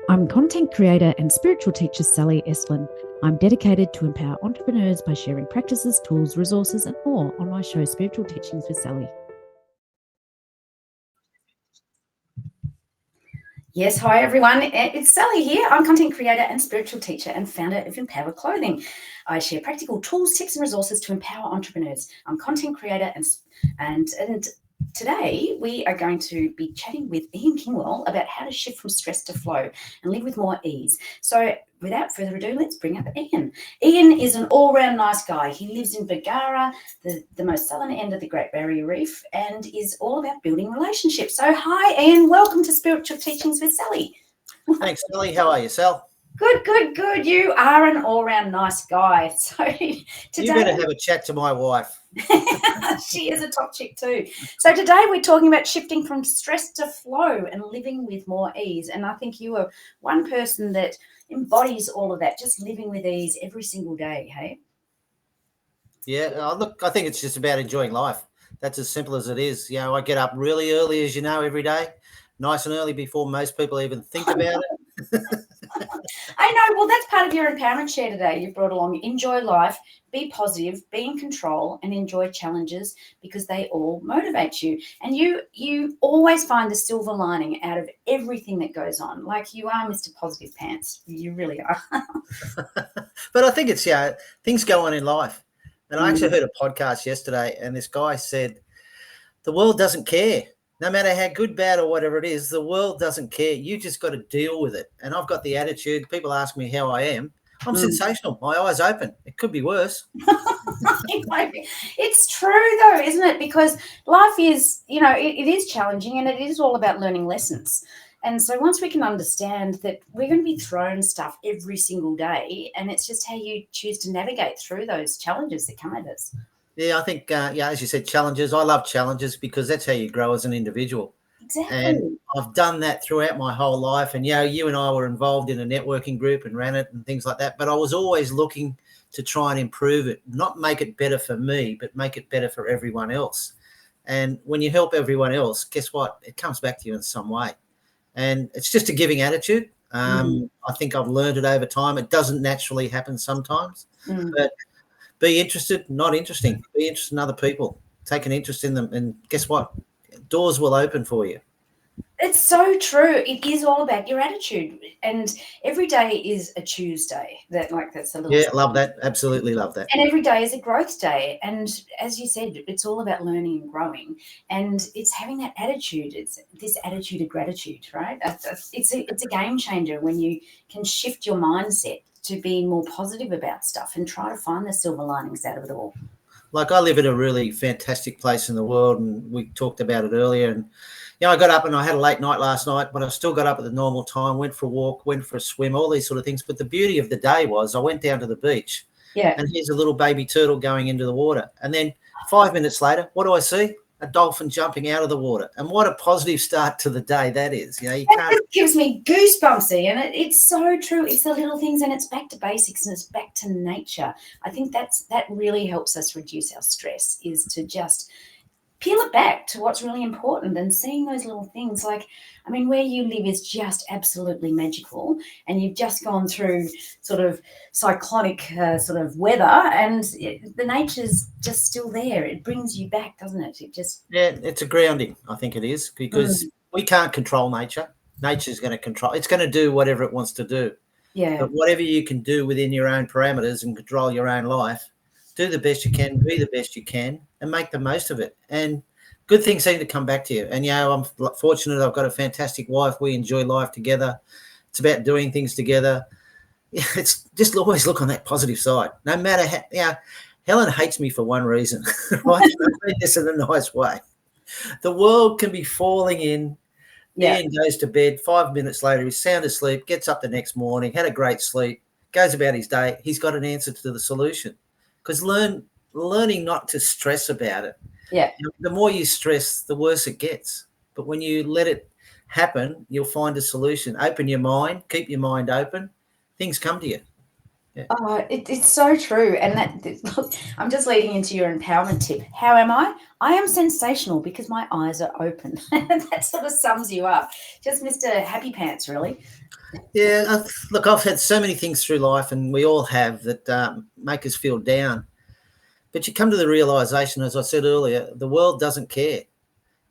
I'm content creator and spiritual teacher Sally Estlin. I'm dedicated to empower entrepreneurs by sharing practices, tools, resources, and more on my show, Spiritual Teachings with Sally. Yes, hi everyone. It's Sally here. I'm content creator and spiritual teacher and founder of Empower Clothing. I share practical tools, tips, and resources to empower entrepreneurs. I'm content creator and today we are going to be chatting with Ian Kingwill about how to shift from stress to flow and live with more ease. So without further ado, let's bring up Ian. Ian is an all-round nice guy. He lives in Buggara, the most southern end of the Great Barrier Reef, and is all about building relationships. So hi, Ian. Welcome to Spiritual Teachings with Sally. Thanks, Sally. How are you, Sal? Good. You are an all-round nice guy. So today, you better have a chat to my wife. She is a top chick too. So today we're talking about shifting from stress to flow and living with more ease. And I think you are one person that embodies all of that, just living with ease every single day, hey? Yeah, look, I think it's just about enjoying life. That's as simple as it is. I get up really early, as you know, every day, nice and early before most people even think about it. I know. Well, that's part of your empowerment share today. You've brought along enjoy life, be positive, be in control, and enjoy challenges because they all motivate you. And you always find the silver lining out of everything that goes on. Like you are Mr. Positive Pants. You really are. But I think it's, things go on in life. And I actually heard a podcast yesterday, and this guy said, the world doesn't care. No matter how good, bad, or whatever it is, the world doesn't care. You just got to deal with it. And I've got the attitude. People ask me how I am. I'm sensational. My eyes open. It could be worse. It's true, though, isn't it? Because life is, it is challenging, and it is all about learning lessons. And so once we can understand that we're going to be thrown stuff every single day, and it's just how you choose to navigate through those challenges that come at us. Yeah, I think, as you said, challenges. I love challenges because that's how you grow as an individual. Exactly. And I've done that throughout my whole life. And, you and I were involved in a networking group and ran it and things like that. But I was always looking to try and improve it, not make it better for me, but make it better for everyone else. And when you help everyone else, guess what? It comes back to you in some way. And it's just a giving attitude. I think I've learned it over time. It doesn't naturally happen sometimes. But be interested, not interesting. Be interested in other people. Take an interest in them, and guess what? Doors will open for you. It's so true. It is all about your attitude, and every day is a Tuesday. That's a little. Yeah, love that. Absolutely love that. And every day is a growth day. And as you said, it's all about learning and growing, and it's having that attitude. It's this attitude of gratitude, right? It's a game changer when you can shift your mindset to be more positive about stuff and try to find the silver linings out of it all. Like I live in a really fantastic place in the world, and we talked about it earlier. And I got up and I had a late night last night, but I still got up at the normal time, went for a walk, went for a swim, all these sort of things. But the beauty of the day was I went down to the beach, and here's a little baby turtle going into the water. And then 5 minutes later, what do I see? A dolphin jumping out of the water. And what a positive start to the day that is. You can't. It gives me goosebumps, and it's so true. It's the little things, and it's back to basics, and it's back to nature. I think that really helps us reduce our stress, is to just peel it back to what's really important and seeing those little things. Where you live is just absolutely magical, and you've just gone through sort of cyclonic sort of weather, and the nature's just still there. It brings you back, doesn't it? It's a grounding, I think it is, because we can't control nature. Nature's going to control. It's going to do whatever it wants to do. Yeah. But whatever you can do within your own parameters and control your own life, do the best you can, be the best you can, and make the most of it. And good things seem to come back to you. And, I'm fortunate I've got a fantastic wife. We enjoy life together. It's about doing things together. It's just always look on that positive side. No matter how, Helen hates me for one reason. Right? I mean this in a nice way. The world can be falling in. Ian goes to bed. 5 minutes later, he's sound asleep, gets up the next morning, had a great sleep, goes about his day. He's got an answer to the solution. Because learning not to stress about it. Yeah. The more you stress, the worse it gets. But when you let it happen, you'll find a solution. Open your mind, keep your mind open. Things come to you. It's so true. And look, I'm just leading into your empowerment tip. How am I? I am sensational because my eyes are open. That sort of sums you up. Just Mr. Happy Pants, really. Yeah, look, I've had so many things through life, and we all have, that make us feel down. But you come to the realization, as I said earlier, the world doesn't care.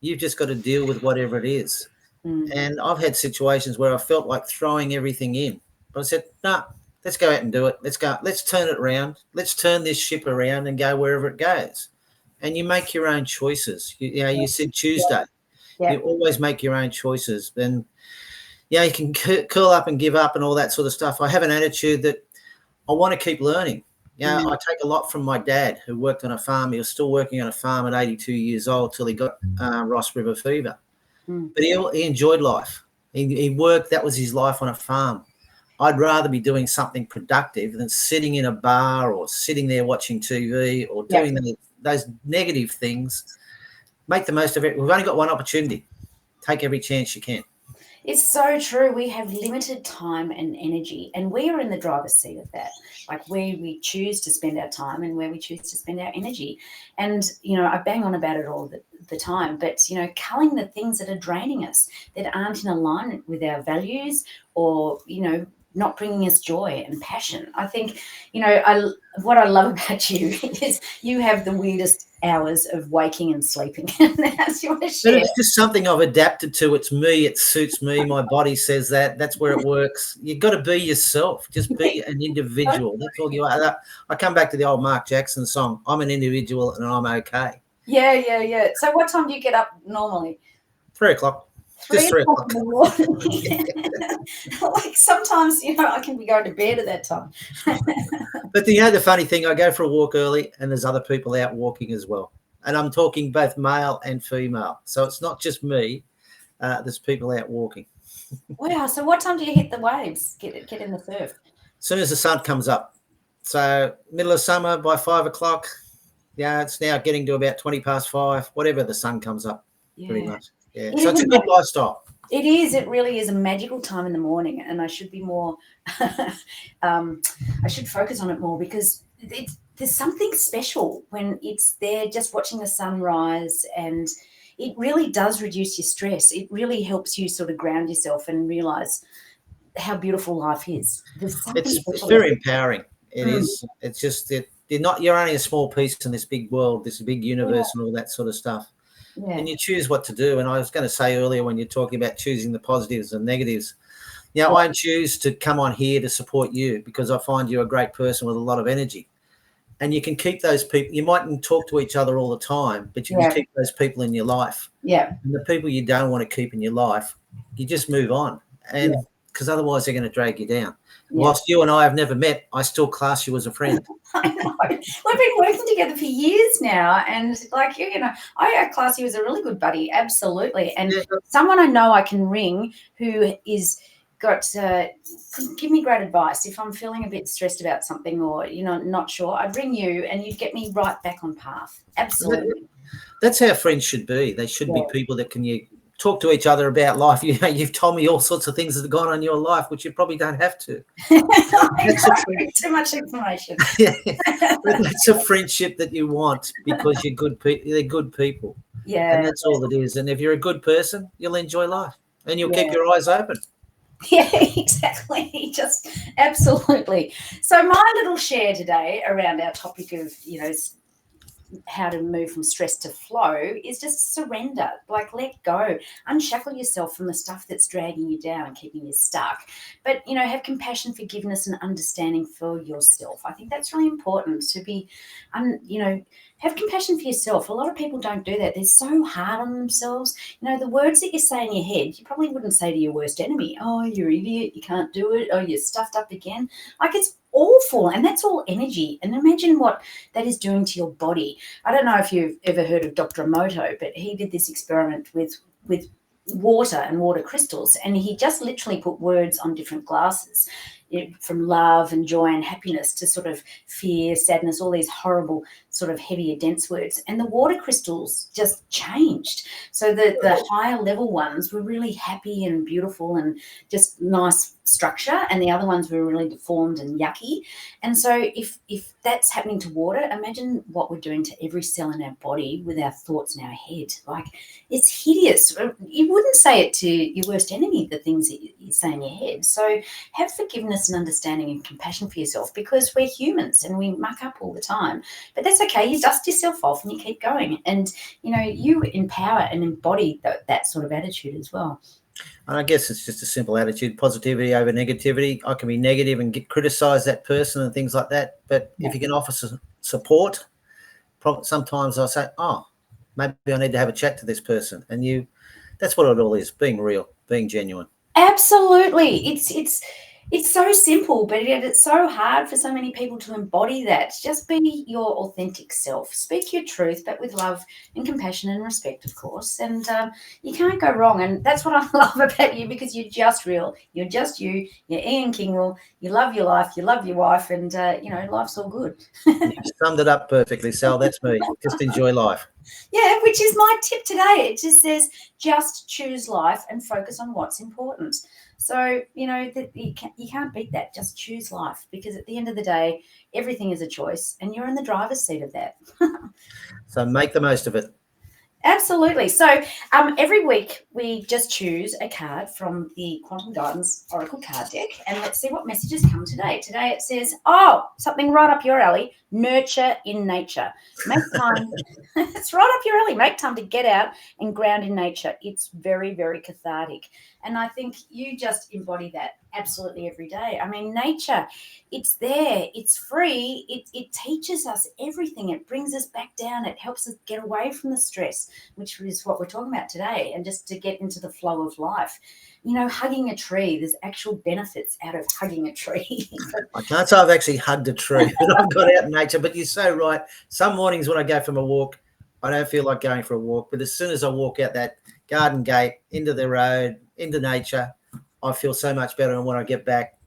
You've just got to deal with whatever it is. And I've had situations where I felt like throwing everything in. But I said, no, let's go out and do it. Let's go. Let's turn it around. Let's turn this ship around and go wherever it goes. And you make your own choices. You said Tuesday. Yeah. You always make your own choices. And, you can curl up and give up and all that sort of stuff. I have an attitude that I want to keep learning. I take a lot from my dad, who worked on a farm. He was still working on a farm at 82 years old till he got Ross River fever. But he enjoyed life. He worked. That was his life on a farm. I'd rather be doing something productive than sitting in a bar or sitting there watching TV or doing those negative things. Make the most of it. We've only got one opportunity. Take every chance you can. It's so true. We have limited time and energy, and we are in the driver's seat of that. Like where we choose to spend our time and where we choose to spend our energy. And, I bang on about it all the time, but, culling the things that are draining us, that aren't in alignment with our values or, not bringing us joy and passion. I think, what I love about you is you have the weirdest hours of waking and sleeping. That's your share. But it's just something I've adapted to. It's me. It suits me. My body says that. That's where it works. You've got to be yourself. Just be an individual. That's all you are. I come back to the old Mark Jackson song, I'm an individual and I'm okay. Yeah. So what time do you get up normally? 3 o'clock. Just 3 o'clock. In the morning. Like sometimes, I can be going to bed at that time. But the funny thing, I go for a walk early and there's other people out walking as well. And I'm talking both male and female. So it's not just me. There's people out walking. Wow. So what time do you hit the waves, get in the surf? As soon as the sun comes up. So middle of summer by 5 o'clock. It's now getting to about 20 past 5, whatever the sun comes up, pretty much. Yeah. So it's a good lifestyle. It is. It really is a magical time in the morning, and I should be more. I should focus on it more because there's something special when it's there, just watching the sunrise, and it really does reduce your stress. It really helps you sort of ground yourself and realize how beautiful life is. It's very empowering. It is. It's just that you're only a small piece in this big world, this big universe, and all that sort of stuff. Yeah. And you choose what to do. And I was going to say earlier, when you're talking about choosing the positives and negatives, I choose to come on here to support you because I find you're a great person with a lot of energy. And you can keep those people. You mightn't talk to each other all the time, but you can keep those people in your life. Yeah. And the people you don't want to keep in your life, you just move on. And because otherwise they're going to drag you down. Yeah. Whilst you and I have never met, I still class you as a friend. I know. We've been working together for years now, and I class you as a really good buddy, absolutely. And someone I know I can ring who is got give me great advice if I'm feeling a bit stressed about something or not sure. I'd ring you, and you'd get me right back on path. Absolutely. That's how friends should be. They should be people that can talk to each other about life. You've told me all sorts of things that have gone on in your life, which you probably don't have to. Too much information. It's a friendship that you want because you're good. They're good people. Yeah, and that's all it is. And if you're a good person, you'll enjoy life, and you'll keep your eyes open. Yeah, exactly. Just absolutely. So my little share today around our topic of how to move from stress to flow is just surrender, like let go, unshackle yourself from the stuff that's dragging you down and keeping you stuck. But, have compassion, forgiveness, and understanding for yourself. I think that's really important to be, have compassion for yourself. A lot of people don't do that. They're so hard on themselves. The words that you say in your head, you probably wouldn't say to your worst enemy. Oh, you're an idiot. You can't do it. Oh, you're stuffed up again. Like it's awful, and that's all energy. And imagine what that is doing to your body. I don't know if you've ever heard of Dr. Emoto, but he did this experiment with water and water crystals, and he just literally put words on different glasses, from love and joy and happiness to sort of fear, sadness, all these horrible sort of heavier, dense words. And the water crystals just changed. So the higher level ones were really happy and beautiful and just nice structure, and the other ones were really deformed and yucky. And so if that's happening to water, imagine what we're doing to every cell in our body with our thoughts in our head. Like, it's hideous. You wouldn't say it to your worst enemy, the things that you say in your head. So have forgiveness and understanding and compassion for yourself, because we're humans and we muck up all the time. But that's okay. You dust yourself off and you keep going. And, you empower and embody that sort of attitude as well. And I guess it's just a simple attitude, positivity over negativity. I can be negative and criticize that person and things like that. But if you can offer support, sometimes I say, oh, maybe I need to have a chat to this person. And that's what it all is, being real, being genuine. Absolutely. It's so simple, but yet it's so hard for so many people to embody that. Just be your authentic self. Speak your truth, but with love and compassion and respect, of course. And you can't go wrong. And that's what I love about you, because you're just real. You're just you. You're Ian Kingwill. You love your life. You love your wife. And, life's all good. You summed it up perfectly, Sal. That's me. Just enjoy life. Yeah, which is my tip today. It just says, just choose life and focus on what's important. So, that you can't beat that. Just choose life, because at the end of the day, everything is a choice and you're in the driver's seat of that. So make the most of it. Absolutely. So every week we just choose a card from the Quantum Guidance Oracle card deck, and let's see what messages come today. Today it says, something right up your alley, nurture in nature. Make time. It's right up your alley. Make time to get out and ground in nature. It's very, very cathartic. And I think you just embody that absolutely every day. I mean, nature, it's there, it's free, it teaches us everything. It brings us back down. It helps us get away from the stress, which is what we're talking about today, and just to get into the flow of life. Hugging a tree, there's actual benefits out of hugging a tree. I can't say I've actually hugged a tree, but I've got out in nature. But you're so right. Some mornings when I go for my walk, I don't feel like going for a walk. But as soon as I walk out that garden gate, into the road, into nature, I feel so much better. And when I get back,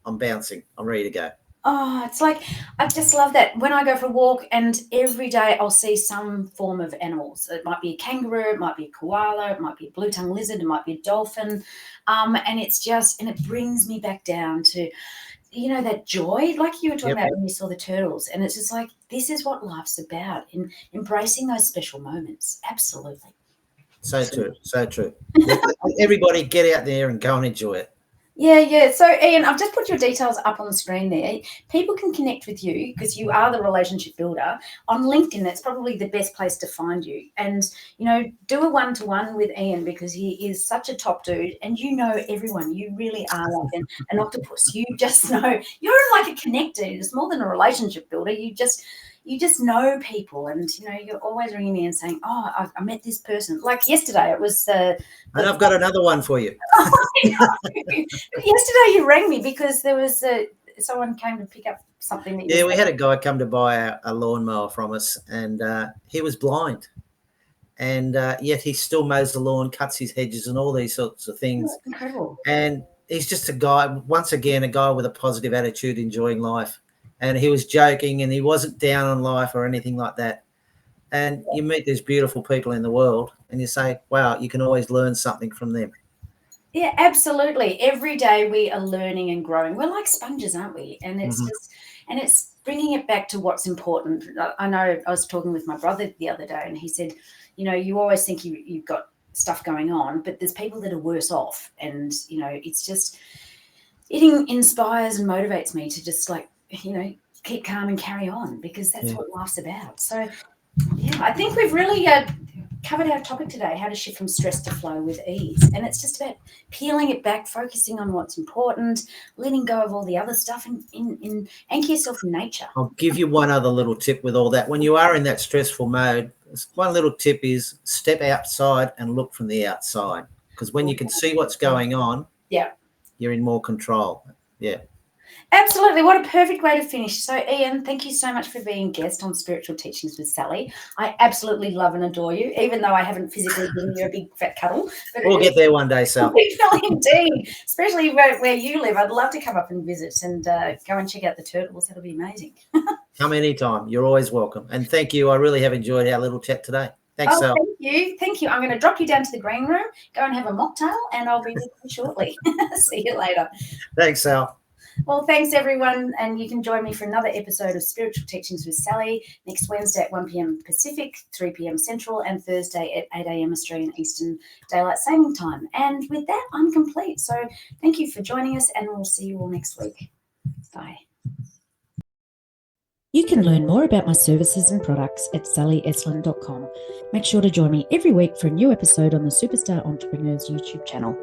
I'm bouncing. I'm ready to go. Oh, it's like, I just love that. When I go for a walk, and every day I'll see some form of animals. It might be a kangaroo, it might be a koala, it might be a blue-tongued lizard, it might be a dolphin. And it brings me back down to, that joy, like you were talking about when you saw the turtles. And it's just like, this is what life's about, in embracing those special moments. Absolutely. So true. So true. Everybody get out there and go and enjoy it. Yeah. So, Ian, I've just put your details up on the screen there. People can connect with you because you are the relationship builder. On LinkedIn, that's probably the best place to find you. And, do a one-to-one with Ian, because he is such a top dude, and everyone. You really are like an octopus. You just know. You're like a connector. It's more than a relationship builder. You just know people, and you're always ringing me and saying, I met this person. Like yesterday, it was and I've got another one for you. Yesterday you rang me because there was someone came to pick up something. We had a guy come to buy a lawnmower from us, and he was blind, and yet he still mows the lawn, cuts his hedges, and all these sorts of things. Oh, incredible. And he's just a guy with a positive attitude, enjoying life. And he was joking, and he wasn't down on life or anything like that. And you meet these beautiful people in the world, and you say, wow, you can always learn something from them. Yeah, absolutely. Every day we are learning and growing. We're like sponges, aren't we? And it's it's bringing it back to what's important. I know I was talking with my brother the other day, and he said, you always think you've got stuff going on, but there's people that are worse off. And, it's just, it inspires and motivates me to just keep calm and carry on, because that's what life's about. So, I think we've really covered our topic today, how to shift from stress to flow with ease. And it's just about peeling it back, focusing on what's important, letting go of all the other stuff, and anchor yourself in nature. I'll give you one other little tip with all that. When you are in that stressful mode, one little tip is step outside and look from the outside, because when you can see what's going on, you're in more control. Yeah. Absolutely. What a perfect way to finish. So, Ian, thank you so much for being guest on Spiritual Teachings with Sally. I absolutely love and adore you, even though I haven't physically given you a big fat cuddle. But we'll get there one day, Sal. Indeed. Especially where you live. I'd love to come up and visit and go and check out the turtles. That'll be amazing. Come anytime. You're always welcome. And thank you. I really have enjoyed our little chat today. Thanks, Sal. Thank you. Thank you. I'm going to drop you down to the green room, go and have a mocktail, and I'll be with you shortly. See you later. Thanks, Sal. Well, thanks, everyone. And you can join me for another episode of Spiritual Teachings with Sally next Wednesday at 1 p.m. Pacific, 3 p.m. Central, and Thursday at 8 a.m. Australian Eastern Daylight Saving Time. And with that, I'm complete. So thank you for joining us, and we'll see you all next week. Bye. You can learn more about my services and products at sallyeslin.com. Make sure to join me every week for a new episode on the Superstar Entrepreneurs YouTube channel.